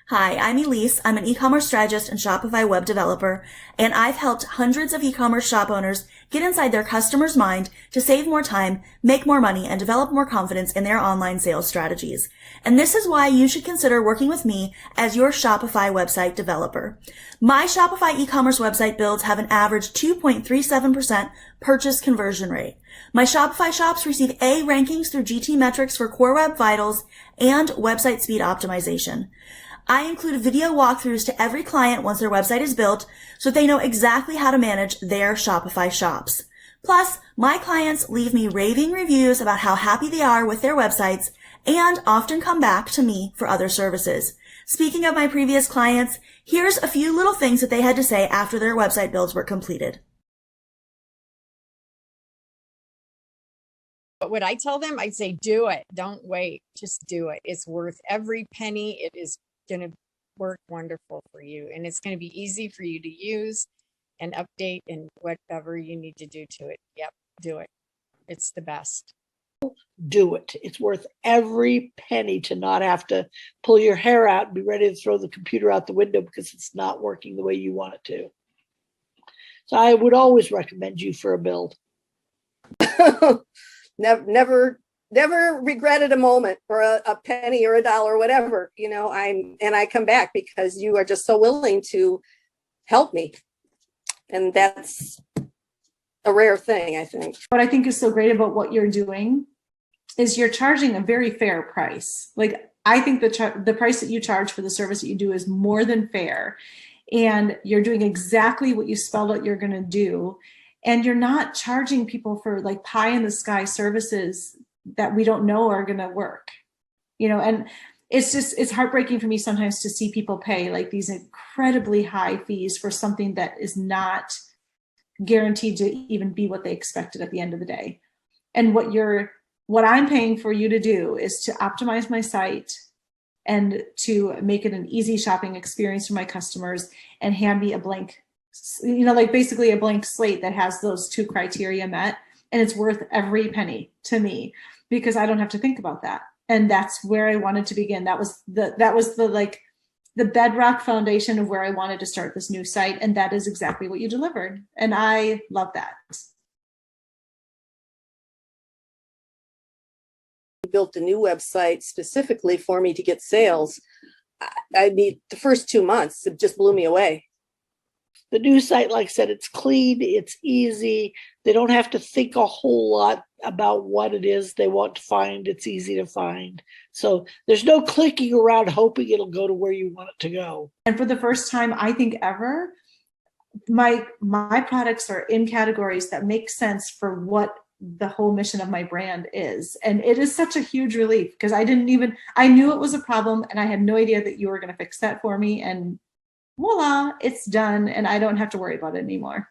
Hi, I'm Elise. I'm an e-commerce strategist and Shopify web developer, and I've helped hundreds of e-commerce shop owners get inside their customer's mind to save more time, make more money, and develop more confidence in their online sales strategies. And this is why you should consider working with me as your Shopify website developer. My Shopify e-commerce website builds have an average 2.37% purchase conversion rate. My Shopify shops receive A rankings through GT metrics for Core Web Vitals and website speed optimization. I include video walkthroughs to every client once their website is built so they know exactly how to manage their Shopify shops. Plus, my clients leave me raving reviews about how happy they are with their websites and often come back to me for other services. Speaking of my previous clients, here's a few little things that they had to say after their website builds were completed. But what I tell them, I'd say, do it. Don't wait. Just do it. It's worth every penny. It is going to work wonderful for you. And it's going to be easy for you to use and update and whatever you need to do to it. Yep, do it. It's the best. Do it. It's worth every penny to not have to pull your hair out and be ready to throw the computer out the window because it's not working the way you want it to. So I would always recommend you for a build. Never regretted a moment or a penny or a dollar or whatever, I come back because you are just so willing to help me. And that's a rare thing, I think. What I think is so great about what you're doing is you're charging a very fair price. Like, I think the price that you charge for the service that you do is more than fair. And you're doing exactly what you spelled out you're going to do. And you're not charging people for like pie in the sky services that we don't know are going to work, and it's heartbreaking for me sometimes to see people pay like these incredibly high fees for something that is not guaranteed to even be what they expected at the end of the day. And what I'm paying for you to do is to optimize my site and to make it an easy shopping experience for my customers and hand me a blank, basically a blank slate that has those two criteria met. And it's worth every penny to me because I don't have to think about that. And that's where I wanted to begin. That was the bedrock foundation of where I wanted to start this new site. And that is exactly what you delivered. And I love that. Built a new website specifically for me to get sales. I mean, the first 2 months, it just blew me away. The new site, like I said, it's clean, it's easy. They don't have to think a whole lot about what it is they want to find. It's easy to find. So there's no clicking around hoping it'll go to where you want it to go. And for the first time, I think ever, my products are in categories that make sense for what the whole mission of my brand is. And it is such a huge relief because I knew it was a problem and I had no idea that you were going to fix that for me. And voila, it's done. And I don't have to worry about it anymore.